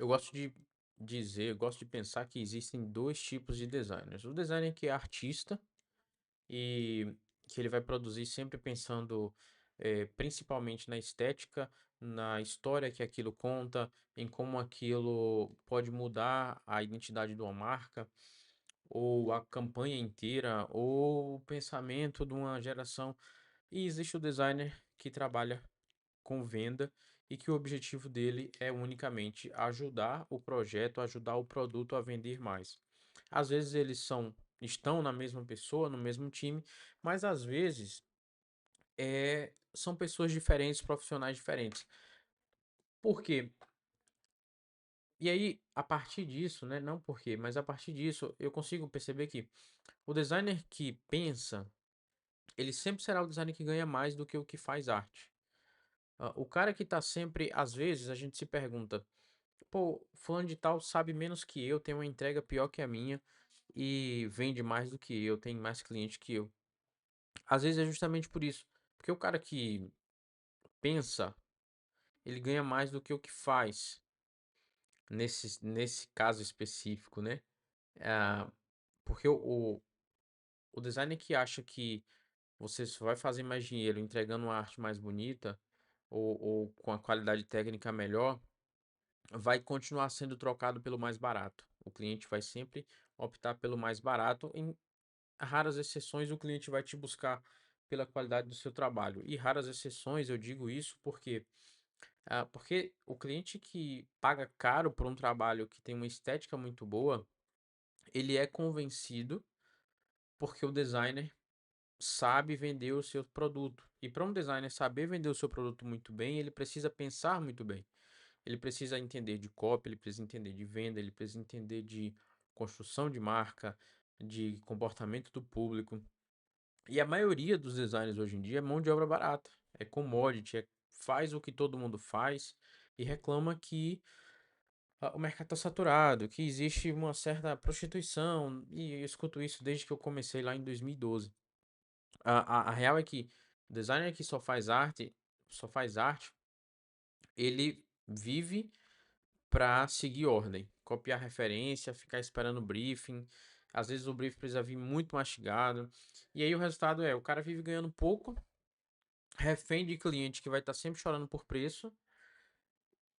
Eu gosto de dizer, eu gosto de pensar que existem dois tipos de designers. O designer que é artista e que ele vai produzir sempre pensando principalmente na estética, na história que aquilo conta, em como aquilo pode mudar a identidade de uma marca, ou a campanha inteira, ou o pensamento de uma geração. E existe o designer que trabalha com venda e que o objetivo dele é unicamente ajudar o projeto, ajudar o produto a vender mais. Às vezes eles estão na mesma pessoa, no mesmo time, mas às vezes são pessoas diferentes, profissionais diferentes. Por quê? E aí, a partir disso, né? Não por quê, mas a partir disso, eu consigo perceber que o designer que pensa, ele sempre será o designer que ganha mais do que o que faz arte. O cara que tá sempre, às vezes, a gente se pergunta. Pô, fulano de tal sabe menos que eu, tem uma entrega pior que a minha e vende mais do que eu, tem mais cliente que eu. Às vezes é justamente por isso. Porque o cara que pensa, ele ganha mais do que o que faz, nesse caso específico, né? Ah, porque o designer que acha que você só vai fazer mais dinheiro entregando uma arte mais bonita ou com a qualidade técnica melhor, vai continuar sendo trocado pelo mais barato. O cliente vai sempre optar pelo mais barato. Em raras exceções, o cliente vai te buscar pela qualidade do seu trabalho. E raras exceções, eu digo isso porque o cliente que paga caro por um trabalho que tem uma estética muito boa, ele é convencido porque o designer sabe vender o seu produto. E para um designer saber vender o seu produto muito bem, ele precisa pensar muito bem. Ele precisa entender de copy, ele precisa entender de venda, ele precisa entender de construção de marca, de comportamento do público. E a maioria dos designers hoje em dia é mão de obra barata, é commodity, faz o que todo mundo faz e reclama que o mercado está saturado, que existe uma certa prostituição, e eu escuto isso desde que eu comecei lá em 2012. A real é que o designer que só faz arte, ele vive para seguir ordem, copiar referência, ficar esperando o briefing. Às vezes o briefing precisa vir muito mastigado. E aí o resultado é, o cara vive ganhando pouco, refém de cliente que vai estar sempre chorando por preço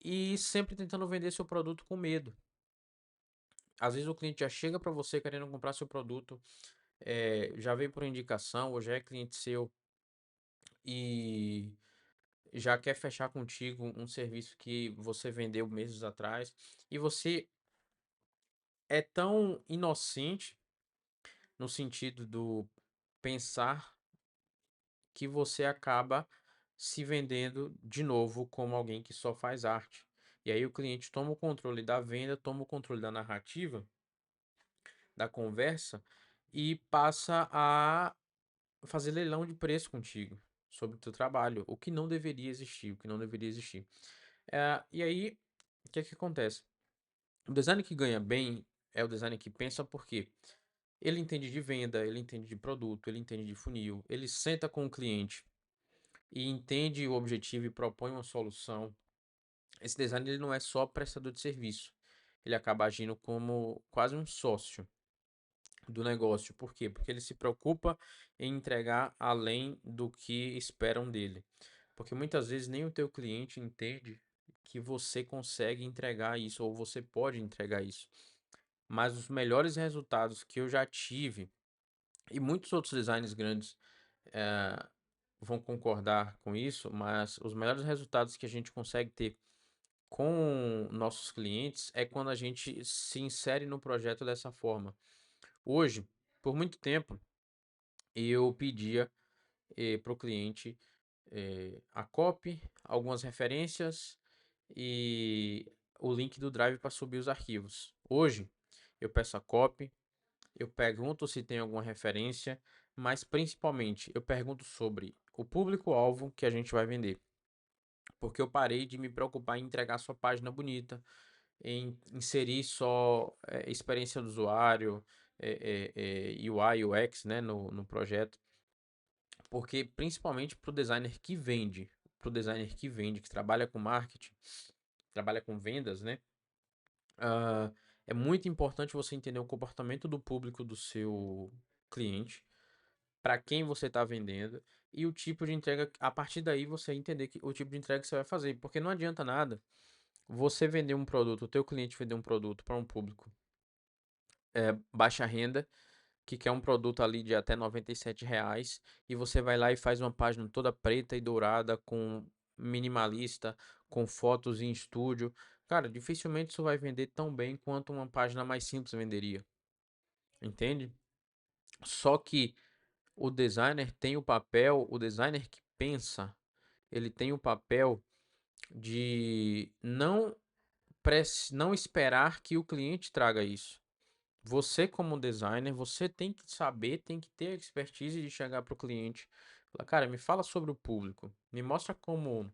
e sempre tentando vender seu produto com medo. Às vezes o cliente já chega para você querendo comprar seu produto, já veio por indicação ou já é cliente seu e já quer fechar contigo um serviço que você vendeu meses atrás e você é tão inocente no sentido do pensar que você acaba se vendendo de novo como alguém que só faz arte. E aí o cliente toma o controle da venda, toma o controle da narrativa, da conversa e passa a fazer leilão de preço contigo sobre o teu trabalho, o que não deveria existir, o que não deveria existir. E aí, o que é que acontece? O designer que ganha bem é o designer que pensa porque ele entende de venda, ele entende de produto, ele entende de funil, ele senta com o cliente e entende o objetivo e propõe uma solução. Esse designer ele não é só prestador de serviço, ele acaba agindo como quase um sócio do negócio. Por quê? Porque ele se preocupa em entregar além do que esperam dele. Porque muitas vezes nem o teu cliente entende que você consegue entregar isso ou você pode entregar isso. Mas os melhores resultados que eu já tive, e muitos outros designers grandes eh, vão concordar com isso, mas os melhores resultados que a gente consegue ter com nossos clientes é quando a gente se insere no projeto dessa forma. Hoje, por muito tempo, eu pedia para o cliente a copy, algumas referências e o link do Drive para subir os arquivos. Hoje, eu peço a copy, eu pergunto se tem alguma referência, mas principalmente eu pergunto sobre o público-alvo que a gente vai vender. Porque eu parei de me preocupar em entregar sua página bonita, em inserir só experiência do usuário, UI, UX, né, no projeto. Porque principalmente para o designer que vende, que trabalha com marketing, trabalha com vendas, né? Ah, é muito importante você entender o comportamento do público do seu cliente, para quem você está vendendo e o tipo de entrega. A partir daí você entender o tipo de entrega que você vai fazer, porque não adianta nada você vender um produto, o teu cliente vender um produto para um público baixa renda, que quer um produto ali de até R$ 97, e você vai lá e faz uma página toda preta e dourada, com minimalista, com fotos em estúdio. Cara, dificilmente isso vai vender tão bem quanto uma página mais simples venderia, entende? Só que o designer que pensa, ele tem o papel de não esperar que o cliente traga isso. Você, como designer, você tem que saber, tem que ter a expertise de chegar para o cliente. Falar, cara, me fala sobre o público. Me mostra como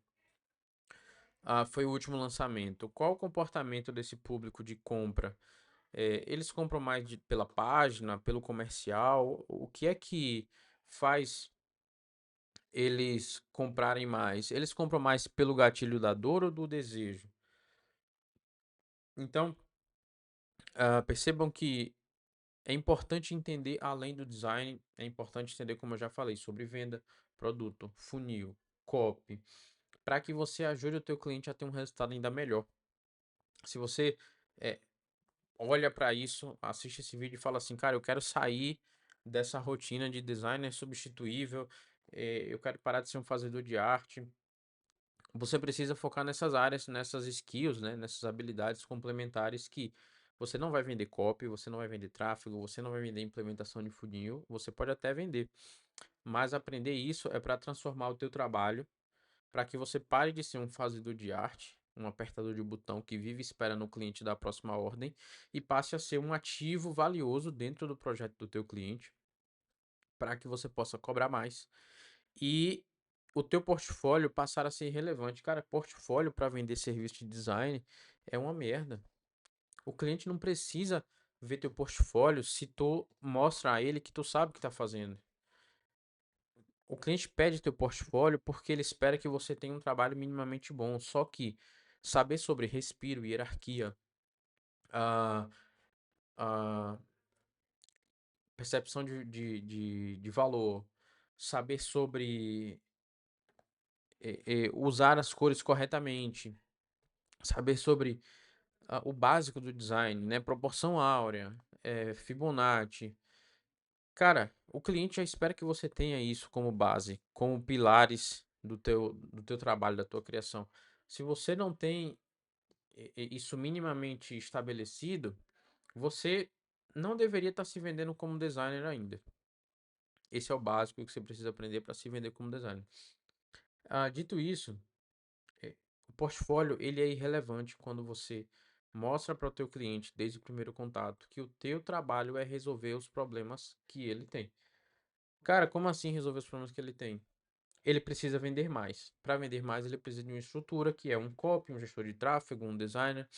foi o último lançamento. Qual o comportamento desse público de compra? Eles compram mais pela página, pelo comercial? O que é que faz eles comprarem mais? Eles compram mais pelo gatilho da dor ou do desejo? Então, percebam que é importante entender, além do design, é importante entender, como eu já falei, sobre venda, produto, funil, copy, para que você ajude o teu cliente a ter um resultado ainda melhor. Se você é, olha para isso, assiste esse vídeo e fala assim, cara, eu quero sair dessa rotina de designer substituível, eu quero parar de ser um fazedor de arte. Você precisa focar nessas áreas, nessas skills, né, nessas habilidades complementares que você não vai vender copy, você não vai vender tráfego, você não vai vender implementação de funil, você pode até vender, mas aprender isso é para transformar o teu trabalho, para que você pare de ser um fazedor de arte, um apertador de botão que vive esperando o cliente da próxima ordem e passe a ser um ativo valioso dentro do projeto do teu cliente, para que você possa cobrar mais e o teu portfólio passar a ser relevante. Cara, portfólio para vender serviço de design é uma merda. O cliente não precisa ver teu portfólio se tu mostra a ele que tu sabe o que tá fazendo. O cliente pede teu portfólio porque ele espera que você tenha um trabalho minimamente bom. Só que saber sobre respiro, hierarquia, a, a percepção de valor, saber sobre usar as cores corretamente, saber sobre o básico do design, né? Proporção áurea, Fibonacci. Cara, o cliente já espera que você tenha isso como base, como pilares do teu trabalho, da tua criação. Se você não tem isso minimamente estabelecido, você não deveria estar se vendendo como designer ainda. Esse é o básico que você precisa aprender para se vender como designer. Dito isso, é, o portfólio ele é irrelevante quando você mostra para o teu cliente desde o primeiro contato que o teu trabalho é resolver os problemas que ele tem. Cara, como assim resolver os problemas que ele tem? Ele precisa vender mais. Para vender mais, ele precisa de uma estrutura que é um copy, um gestor de tráfego, um designer.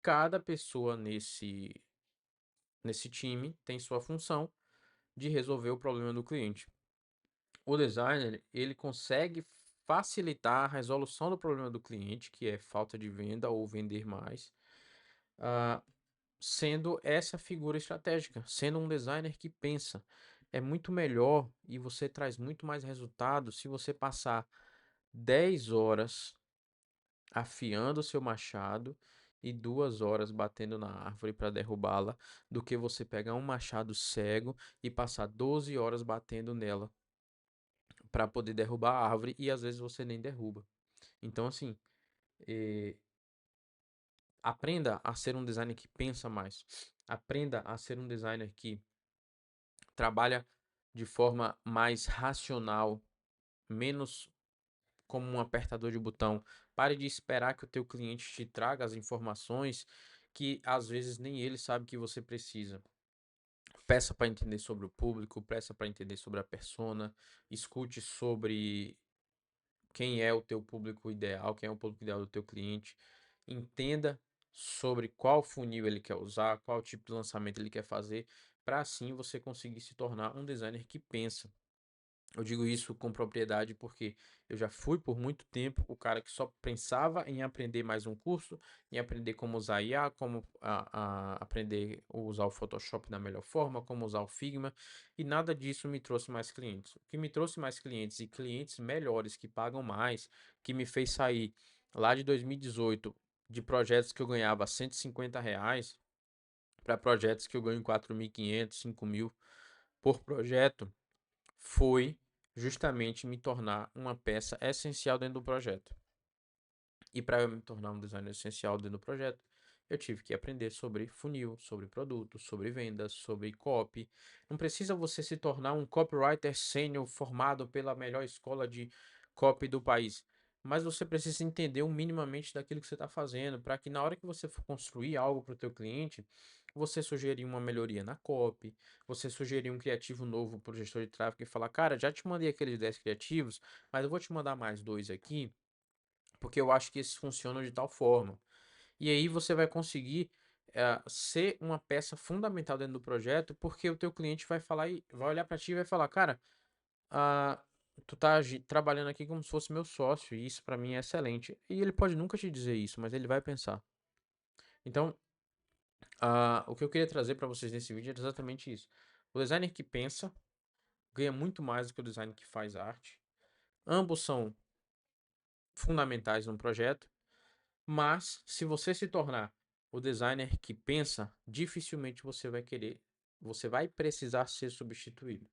Cada pessoa nesse time tem sua função de resolver o problema do cliente. O designer, ele consegue facilitar a resolução do problema do cliente, que é falta de venda ou vender mais, ah, sendo essa figura estratégica, sendo um designer que pensa. É muito melhor e você traz muito mais resultado se você passar 10 horas afiando o seu machado e 2 horas batendo na árvore para derrubá-la, do que você pegar um machado cego e passar 12 horas batendo nela para poder derrubar a árvore e às vezes você nem derruba. Então, assim, eh, aprenda a ser um designer que pensa mais. Aprenda a ser um designer que trabalha de forma mais racional, menos como um apertador de botão. Pare de esperar que o teu cliente te traga as informações que às vezes nem ele sabe que você precisa. Peça para entender sobre o público, peça para entender sobre a persona, escute sobre quem é o teu público ideal, quem é o público ideal do teu cliente, entenda sobre qual funil ele quer usar, qual tipo de lançamento ele quer fazer, para assim você conseguir se tornar um designer que pensa. Eu digo isso com propriedade porque eu já fui por muito tempo o cara que só pensava em aprender mais um curso, em aprender como usar IA, como aprender a usar o Photoshop da melhor forma, como usar o Figma, e nada disso me trouxe mais clientes. O que me trouxe mais clientes e clientes melhores que pagam mais, que me fez sair lá de 2018 de projetos que eu ganhava R$ 150 para projetos que eu ganho 4.500, 5.000 por projeto foi justamente me tornar uma peça essencial dentro do projeto. E para eu me tornar um designer essencial dentro do projeto, eu tive que aprender sobre funil, sobre produtos, sobre vendas, sobre copy. Não precisa você se tornar um copywriter sênior formado pela melhor escola de copy do país. Mas você precisa entender um minimamente daquilo que você está fazendo, para que na hora que você for construir algo para o teu cliente, você sugerir uma melhoria na copy, você sugerir um criativo novo para o gestor de tráfego e falar, cara, já te mandei aqueles 10 criativos, mas eu vou te mandar mais dois aqui, porque eu acho que esses funcionam de tal forma. E aí você vai conseguir ser uma peça fundamental dentro do projeto, porque o teu cliente vai falar e vai olhar para ti e vai falar, cara, ah, tu tá trabalhando aqui como se fosse meu sócio, e isso para mim é excelente. E ele pode nunca te dizer isso, mas ele vai pensar. Então, o que eu queria trazer para vocês nesse vídeo é exatamente isso. O designer que pensa ganha muito mais do que o designer que faz arte. Ambos são fundamentais no projeto. Mas, se você se tornar o designer que pensa, dificilmente você vai precisar ser substituído.